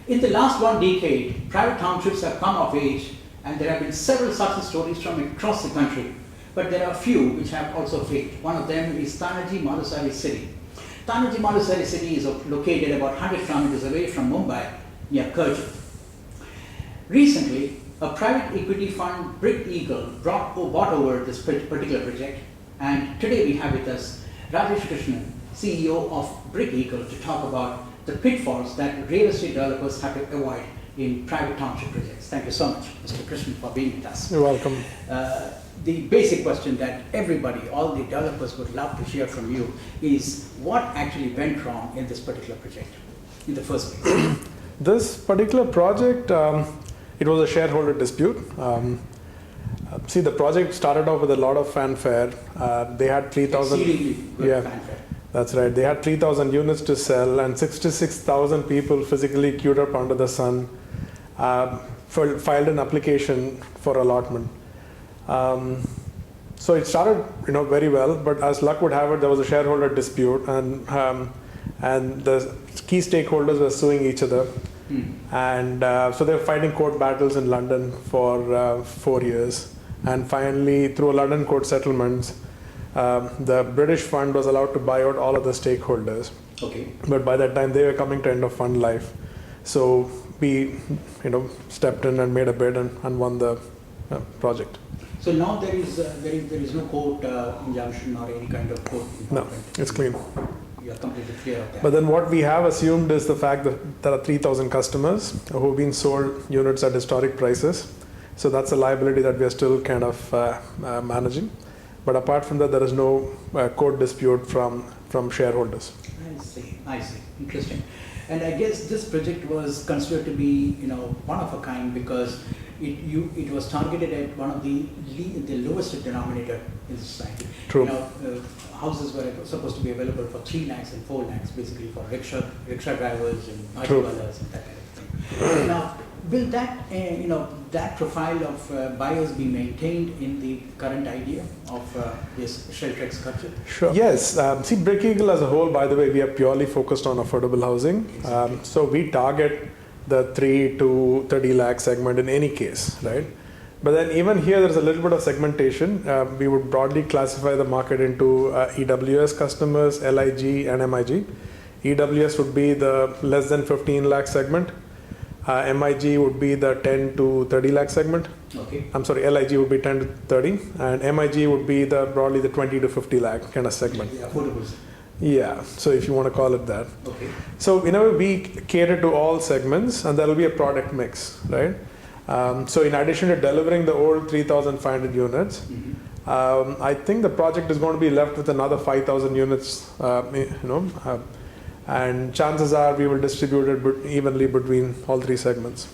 In the last 1 decade, private townships have come of age, and there have been several success stories from across the country. But there are a few which have also failed. One of them is Tanaji Malusare City. Tanaji Malusare City is located about 100 kilometers away from Mumbai, near Kerja. Recently, a private equity fund, Brick Eagle, bought over this particular project, and today we have with us Rajesh Krishnan, CEO of Brick Eagle, to talk about the pitfalls that real estate developers have to avoid in private township projects. Thank you so much, Mr. Krishnan, for being with us. You're welcome. The basic question that everybody, all the developers would love to hear from you is what actually went wrong in this particular project in the first place? This particular project, it was a shareholder dispute. See, the project started off with a lot of fanfare. They had 3,000. Yeah, fanfare. That's right. They had 3,000 units to sell, and 66,000 people physically queued up under the sun, filed an application for allotment. So it started, very well. But as luck would have it, there was a shareholder dispute, and the key stakeholders were suing each other. And so they were fighting court battles in London for 4 years. And finally, through a London court settlements, the British fund was allowed to buy out all of the stakeholders. Okay. But by that time, they were coming to end of fund life. So we, stepped in and made a bid and won the project. So now there is no court injunction or any kind of court involvement. No, it's clean. You're completely clear of that. But then what we have assumed is the fact that there are 3,000 customers who have been sold units at historic prices. So that's a liability that we are still kind of managing. But apart from that, there is no court dispute from shareholders. I see. Interesting. And I guess this project was considered to be, one of a kind because it was targeted at one of the lowest denominator in society. True. Houses were supposed to be available for 3 lakhs and 4 lakhs, basically for rickshaw drivers and bike dwellers and that kind of thing. Now, will that that profile of buyers be maintained in the current idea of this Sheltrex culture? Sure. Yes. See, Brick Eagle as a whole, by the way, we are purely focused on affordable housing. So we target the 3 to 30 lakh segment in any case, right? But then even here, there's a little bit of segmentation. We would broadly classify the market into EWS customers, LIG, and MIG. EWS would be the less than 15 lakh segment. MIG would be the 10 to 30 lakh segment. Okay. I'm sorry, LIG would be 10 to 30, and MIG would be broadly the 20 to 50 lakh kind of segment. Yeah, affordable. Yeah, so if you want to call it that. Okay. So we cater to all segments, and there will be a product mix, right? So in addition to delivering the old 3,500 units, I think the project is going to be left with another 5,000 units, and chances are we will distribute it evenly between all 3 segments.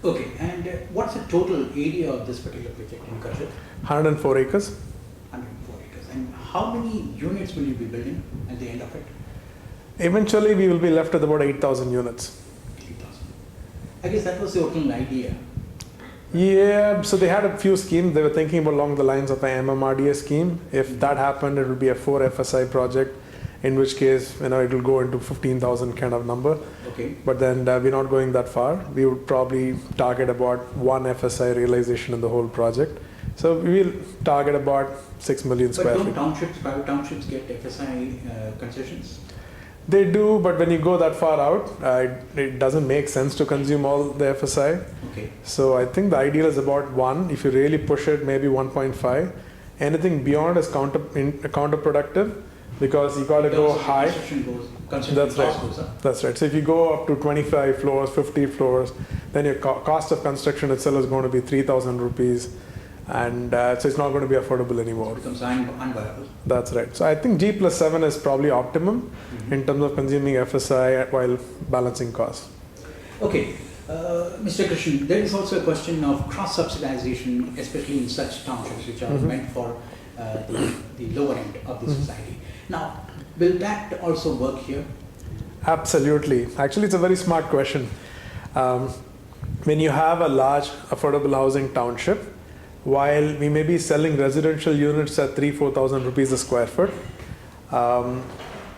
Okay, and what's the total area of this particular project in Kerja? 104 acres. 104 acres. And how many units will you be building at the end of it? Eventually, we will be left with about 8,000 units. 8,000. I guess that was the original idea. Yeah, so they had a few schemes. They were thinking along the lines of an MMRDA scheme. If that happened, it would be a 4 FSI project, in which case, it will go into 15,000 kind of number. Okay. But then we're not going that far. We would probably target about 1 FSI realization in the whole project. So we will target about 6 million square feet. But don't private townships get FSI concessions? They do, but when you go that far out, it doesn't make sense to consume all the FSI. Okay. So I think the ideal is about 1. If you really push it, maybe 1.5. Anything beyond is counterproductive, because you got to go high. That's right. That's right. So if you go up to 25 floors, 50 floors, then your cost of construction itself is going to be 3,000 rupees. And so it's not going to be affordable anymore. It becomes unviable. That's right. So I think G+7 is probably optimum in terms of consuming FSI while balancing costs. Okay. Mr. Krishnan, there is also a question of cross-subsidization, especially in such townships which are meant for the lower end of the society. Now, will that also work here? Absolutely. Actually, it's a very smart question. When you have a large affordable housing township, while we may be selling residential units at 3,000-4,000 rupees a square foot,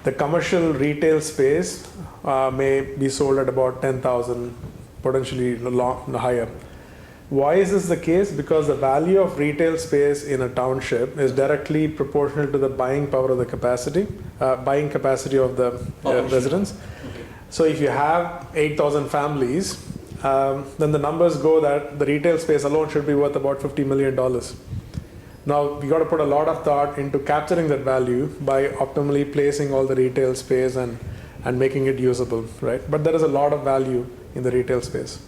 The commercial retail space may be sold at about 10,000, potentially higher. Why is this the case? Because the value of retail space in a township is directly proportional to the buying power of the buying capacity of the residents. Okay. So if you have 8,000 families, then the numbers go that the retail space alone should be worth about $50 million. Now, we got to put a lot of thought into capturing that value by optimally placing all the retail space and making it usable, right? But there is a lot of value in the retail space.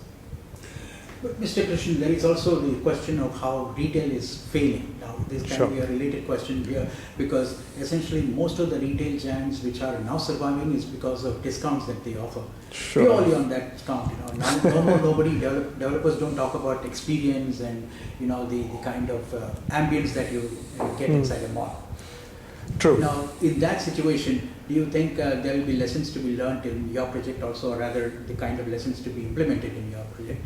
But Mr. Krishnan, there is also the question of how retail is failing. Now, this can be a related question here because essentially most of the retail giants which are now surviving is because of discounts that they offer. Sure. Purely on that count, developers don't talk about experience and the kind of ambience that you get inside a mall. True. Now, in that situation, do you think there will be lessons to be learned in your project also, or rather the kind of lessons to be implemented in your project?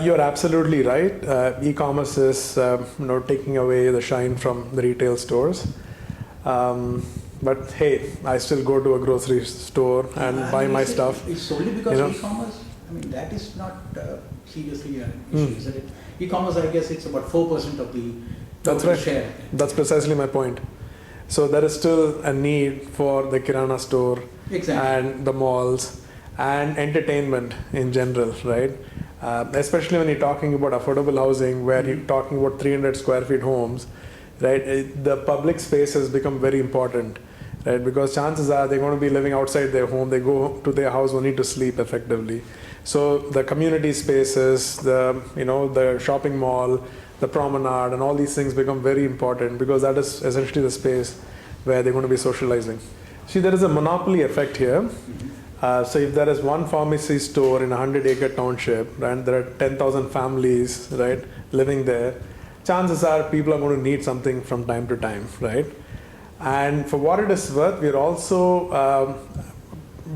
You're absolutely right. E-commerce is taking away the shine from the retail stores. But hey, I still go to a grocery store and buy my stuff. It's solely because of e-commerce? I mean, that is not seriously an issue, isn't it? E-commerce, I guess it's about 4% of the total share. That's precisely my point. So there is still a need for the Kirana store and the malls and entertainment in general, right? Especially when you're talking about affordable housing, where you're talking about 300 square feet homes, right? The public space has become very important, right? Because chances are they're going to be living outside their home. They go to their house only to sleep effectively. So the community spaces, the shopping mall, the promenade, and all these things become very important because that is essentially the space where they're going to be socializing. See, there is a monopoly effect here. So if there is one pharmacy store in a 100-acre township and there are 10,000 families, right, living there, chances are people are going to need something from time to time, right? And for what it is worth, we're also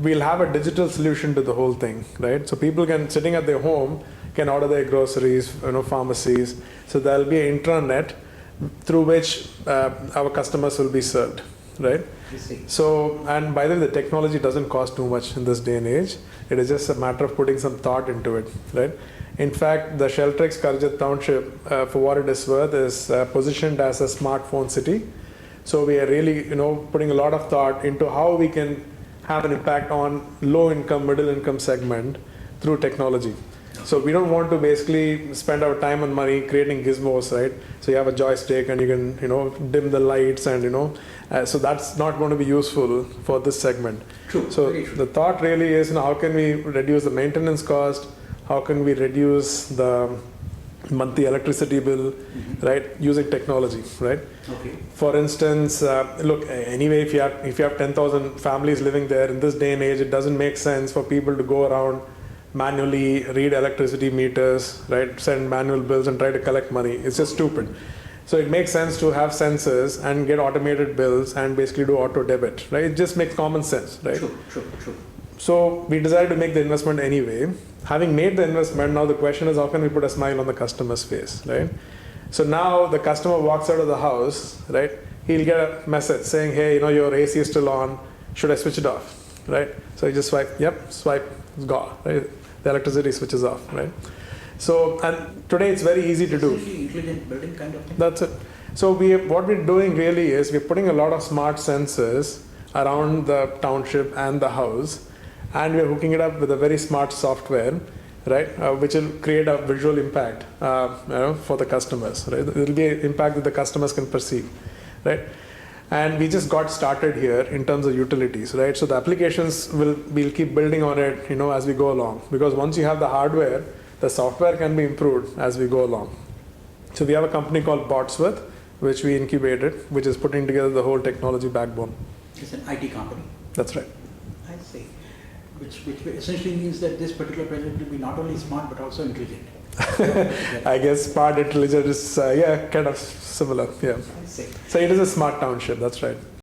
we'll have a digital solution to the whole thing, right? So people sitting at their home can order their groceries, pharmacies. So there'll be an intranet through which our customers will be served, right? So, and by the way, the technology doesn't cost too much in this day and age. It is just a matter of putting some thought into it, right? In fact, the Sheltrex Karjat Township, for what it is worth, is positioned as a smartphone city. So we are really, putting a lot of thought into how we can have an impact on low-income, middle-income segment through technology. So we don't want to basically spend our time and money creating gizmos, right? So you have a joystick and you can, dim the lights and, so that's not going to be useful for this segment. True. So the thought really is, how can we reduce the maintenance cost? How can we reduce the monthly electricity bill, right? Using technology, right? Okay. For instance, look, anyway, if you have 10,000 families living there in this day and age, it doesn't make sense for people to go around manually read electricity meters, right? Send manual bills and try to collect money. It's just stupid. So it makes sense to have sensors and get automated bills and basically do auto debit, right? It just makes common sense, right? True. So we decided to make the investment anyway. Having made the investment, now the question is how can we put a smile on the customer's face, right? So now the customer walks out of the house, right? He'll get a message saying, hey, your AC is still on. Should I switch it off, right? So you just swipe, swipe, it's gone, right? The electricity switches off, right? So, and today it's very easy to do. Intelligent building kind of thing. That's it. So what we're doing really is we're putting a lot of smart sensors around the township and the house, and we're hooking it up with a very smart software, right? Which will create a visual impact, for the customers, right? There will be an impact that the customers can perceive, right? And we just got started here in terms of utilities, right? So the applications we'll keep building on it, as we go along. Because once you have the hardware, the software can be improved as we go along. So we have a company called Botsworth, which we incubated, which is putting together the whole technology backbone. It's an IT company. That's right. I see. Which essentially means that this particular project will be not only smart but also intelligent. I guess smart intelligent is kind of similar. Yeah. I see. So it is a smart township. That's right.